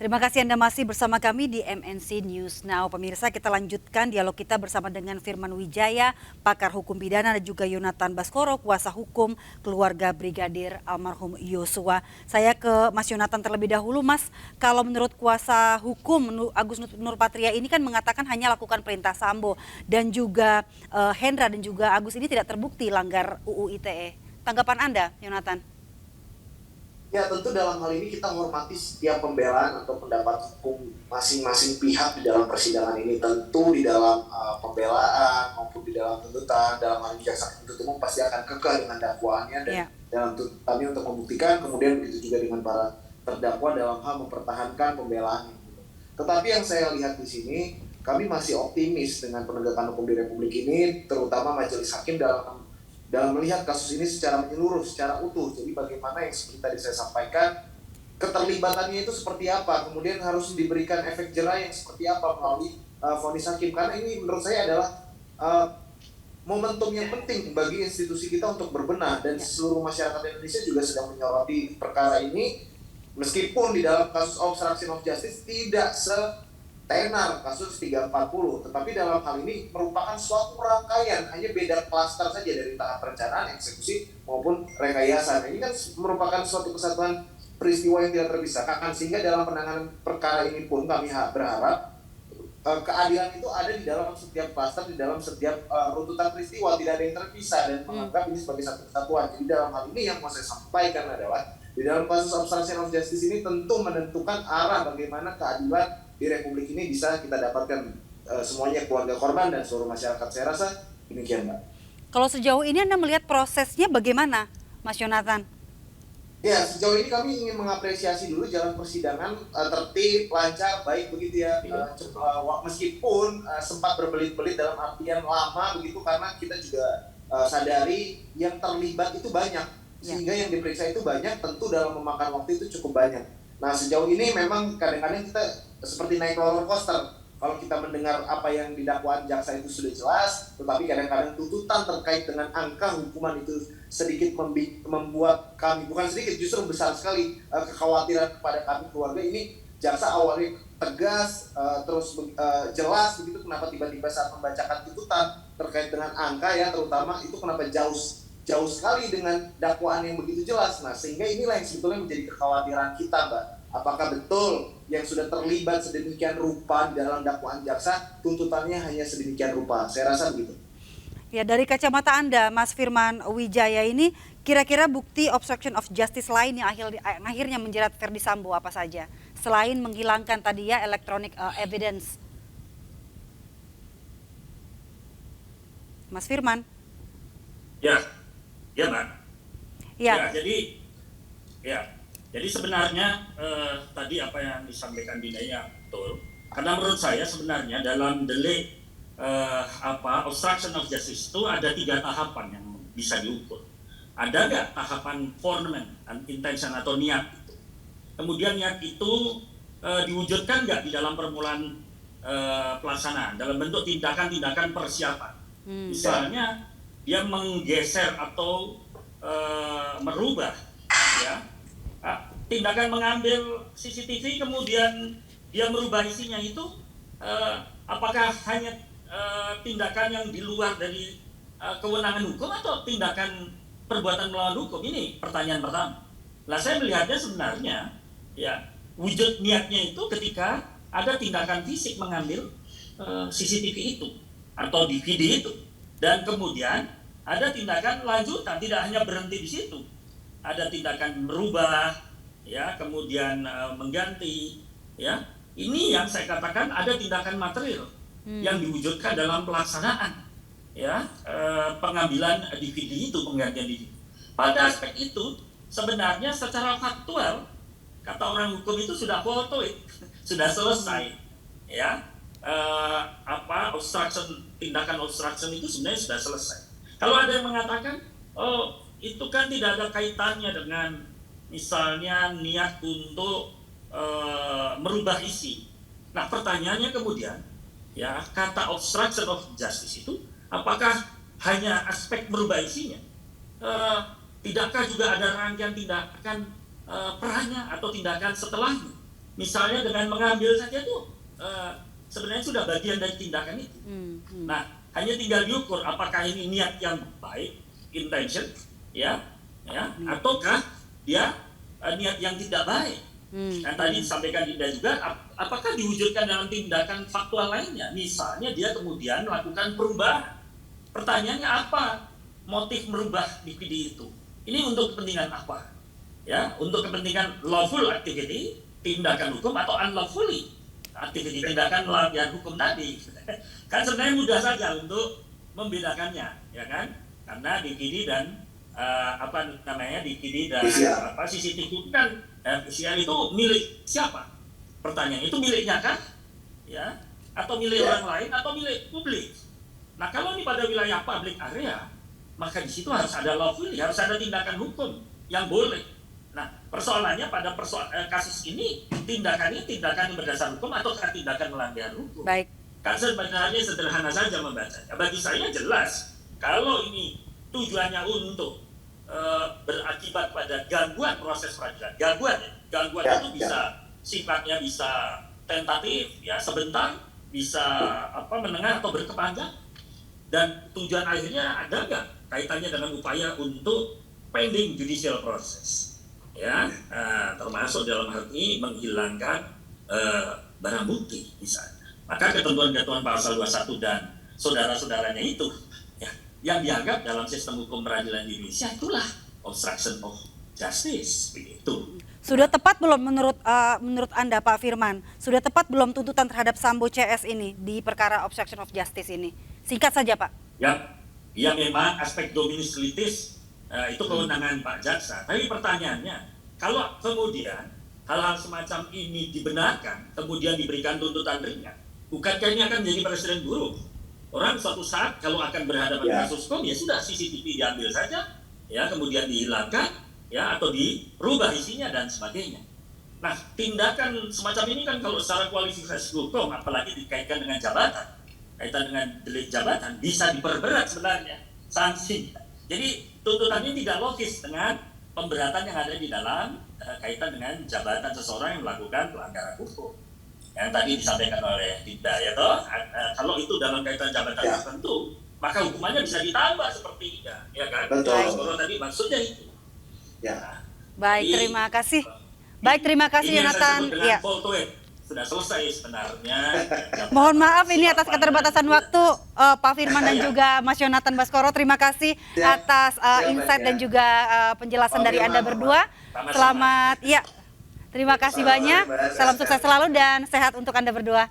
Terima kasih Anda masih bersama kami di MNC News Now. Pemirsa, kita lanjutkan dialog kita bersama dengan Firman Wijaya, pakar hukum pidana, dan juga Yonatan Baskoro, kuasa hukum keluarga Brigadir almarhum Yosua. Saya ke Mas Yonatan terlebih dahulu. Mas, kalau menurut kuasa hukum Agus Nurpatria ini kan mengatakan hanya lakukan perintah Sambo, dan juga Hendra dan juga Agus ini tidak terbukti langgar UU ITE. Tanggapan Anda, Yonatan? Ya, tentu dalam hal ini kita menghormati setiap pembelaan atau pendapat hukum masing-masing pihak di dalam persidangan ini. Tentu di dalam pembelaan maupun di dalam tuntutan, dalam hal ini jaksa penuntut umum pasti akan kekeh dengan dakwaannya dan dalam tuntutannya untuk membuktikan, kemudian begitu juga dengan para terdakwa dalam hal mempertahankan pembelaannya. Tetapi yang saya lihat di sini, kami masih optimis dengan penegakan hukum di Republik ini, terutama majelis hakim dalam melihat kasus ini secara menyeluruh, secara utuh. Jadi bagaimana yang seperti tadi saya sampaikan, keterlibatannya itu seperti apa, kemudian harus diberikan efek jera yang seperti apa melalui vonis hakim. Karena ini menurut saya adalah momentum yang penting bagi institusi kita untuk berbenah, dan seluruh masyarakat Indonesia juga sedang menyoroti perkara ini, meskipun di dalam kasus obstruction of justice tidak tenar kasus 340, tetapi dalam hal ini merupakan suatu rangkaian, hanya beda klaster saja dari tahap perencanaan, eksekusi maupun rekayasa. Ini kan merupakan suatu kesatuan peristiwa yang tidak terpisahkan, sehingga dalam penanganan perkara ini pun kami berharap keadilan itu ada di dalam setiap klaster, di dalam setiap runtutan peristiwa, tidak ada yang terpisah, dan menganggap ini sebagai satu kesatuan. Jadi dalam hal ini yang mau saya sampaikan adalah di dalam kasus obstruction of justice ini tentu menentukan arah bagaimana keadilan di Republik ini bisa kita dapatkan semuanya, keluarga korban dan seluruh masyarakat. Saya rasa demikian, Mbak. Kalau sejauh ini Anda melihat prosesnya bagaimana, Mas Yonatan? Ya, sejauh ini kami ingin mengapresiasi dulu jalan persidangan tertib, lancar, baik begitu ya. Meskipun sempat berbelit-belit dalam artian lama begitu, karena kita juga sadari yang terlibat itu banyak, sehingga yang diperiksa itu banyak, tentu dalam memakan waktu itu cukup banyak. Nah, sejauh ini memang kadang-kadang kita seperti naik roller coaster. Kalau kita mendengar apa yang di dakwaan jaksa itu sudah jelas, tetapi kadang-kadang tuntutan terkait dengan angka hukuman itu sedikit membuat kami, bukan sedikit, justru besar sekali kekhawatiran kepada kami keluarga ini. Jaksa awalnya tegas, terus jelas begitu, kenapa tiba-tiba saat membacakan tuntutan terkait dengan angka ya terutama itu kenapa jauh sekali dengan dakwaan yang begitu jelas. Nah, sehingga inilah yang sebetulnya menjadi kekhawatiran kita, Mbak. Apakah betul yang sudah terlibat sedemikian rupa di dalam dakwaan jaksa, tuntutannya hanya sedemikian rupa? Saya rasa begitu. Ya, dari kacamata Anda, Mas Firman Wijaya, ini kira-kira bukti obstruction of justice lain yang akhirnya menjerat Verdi Sambo apa saja? Selain menghilangkan tadi ya electronic evidence. Mas Firman? Ya, Mbak. Ya, Jadi sebenarnya tadi apa yang disampaikan Dinaya betul. Karena menurut saya sebenarnya dalam delik obstruction of justice itu ada 3 tahapan yang bisa diukur. Ada nggak tahapan foreman, intention atau niat itu? Kemudian niat itu diwujudkan nggak di dalam permulaan pelaksanaan dalam bentuk tindakan-tindakan persiapan. Misalnya dia menggeser atau merubah, ya. Tindakan mengambil CCTV kemudian dia merubah isinya itu apakah hanya tindakan yang di luar dari kewenangan hukum atau tindakan perbuatan melawan hukum? Ini pertanyaan pertama. Nah, saya melihatnya sebenarnya ya wujud niatnya itu ketika ada tindakan fisik mengambil CCTV itu atau DVD itu, dan kemudian ada tindakan lanjutan, tidak hanya berhenti di situ. Ada tindakan merubah, ya, kemudian mengganti, ya. Ini yang saya katakan ada tindakan material yang diwujudkan dalam pelaksanaan, ya, pengambilan DVD itu, penggantian DVD. Pada aspek itu sebenarnya secara faktual kata orang hukum itu sudah voltoid, sudah selesai, ya. Tindakan obstruction itu sebenarnya sudah selesai. Kalau ada yang mengatakan, oh itu kan tidak ada kaitannya dengan misalnya niat untuk merubah isi. Nah, pertanyaannya kemudian, ya, kata obstruction of justice itu apakah hanya aspek merubah isinya? Tidakkah juga ada rangkaian tindakan perannya atau tindakan setelahnya? Misalnya dengan mengambil saja tuh sebenarnya sudah bagian dari tindakan itu. Nah, hanya tinggal diukur apakah ini niat yang baik, intention, ya, ataukah dia niat yang tidak baik. Dan tadi disampaikan Dinda juga, apakah diwujudkan dalam tindakan faktual lainnya? Misalnya dia kemudian melakukan perubahan. Pertanyaannya apa motif merubah DPD itu? Ini untuk kepentingan apa? Ya, untuk kepentingan lawful activity, tindakan hukum, atau unlawfully activity, tindakan melanggar hukum tadi. Kan sebenarnya mudah saja untuk membedakannya, ya kan? Karena DPD dan DPD dan CCTV kan PCR itu milik siapa? Pertanyaan itu miliknya kan? Ya, atau milik orang lain atau milik publik? Nah, kalau ini pada wilayah public area, maka di situ harus ada lawfully, harus ada tindakan hukum yang boleh. Nah, persoalannya pada kasus ini tindakannya tindakan berdasar hukum atau tindakan melanggar hukum. Baik. Kan sebenarnya sederhana saja membacanya. Bagi saya jelas kalau ini tujuannya untuk berakibat pada gangguan proses peradilan. Gangguan itu bisa sifatnya bisa tentatif, ya sebentar, bisa menengah atau berkepanjang. Dan tujuan akhirnya ada nggak kaitannya dengan upaya untuk pending judicial process, ya, termasuk dalam hal ini menghilangkan barang bukti misalnya. Maka ketentuan-ketentuan pasal 21 dan saudara-saudaranya itu, ya, yang dianggap dalam sistem hukum peradilan di Indonesia itulah obstruction of justice, begitu. Sudah tepat belum menurut Anda, Pak Firman? Sudah tepat belum tuntutan terhadap Sambo CS ini di perkara obstruction of justice ini? Singkat saja, Pak. Ya memang aspek dominus litis itu kewenangan Pak Jaksa. Tapi pertanyaannya, kalau kemudian hal-hal semacam ini dibenarkan, kemudian diberikan tuntutan ringan, bukankah ini akan menjadi presiden buruk? Orang suatu saat kalau akan berhadapan dengan kasus hukum, ya sudah CCTV diambil saja, ya kemudian dihilangkan, ya atau dirubah isinya dan sebagainya. Nah, tindakan semacam ini kan kalau secara kualifikasi hukum, apalagi dikaitkan dengan jabatan, kaitan dengan delik jabatan, bisa diperberat sebenarnya sanksinya. Jadi tuntutannya tidak logis dengan pemberatan yang ada di dalam kaitan dengan jabatan seseorang yang melakukan pelanggaran hukum. Yang tadi disampaikan oleh Dinda, ya toh, kalau itu dalam kaitan jabatan tertentu, maka hukumannya bisa ditambah seperti itu, ya kan? Betul. Kalau tadi maksudnya itu. Ya. Baik, terima kasih. Baik, terima kasih Yonatan. Ya. Sudah selesai sebenarnya. Mohon maaf ini atas keterbatasan waktu, Pak Firman dan juga Mas Yonatan Baskoro. Terima kasih atas insight dan juga penjelasan dari Anda berdua. Selamat, ya. Terima kasih banyak. Salam sukses selalu dan sehat untuk Anda berdua.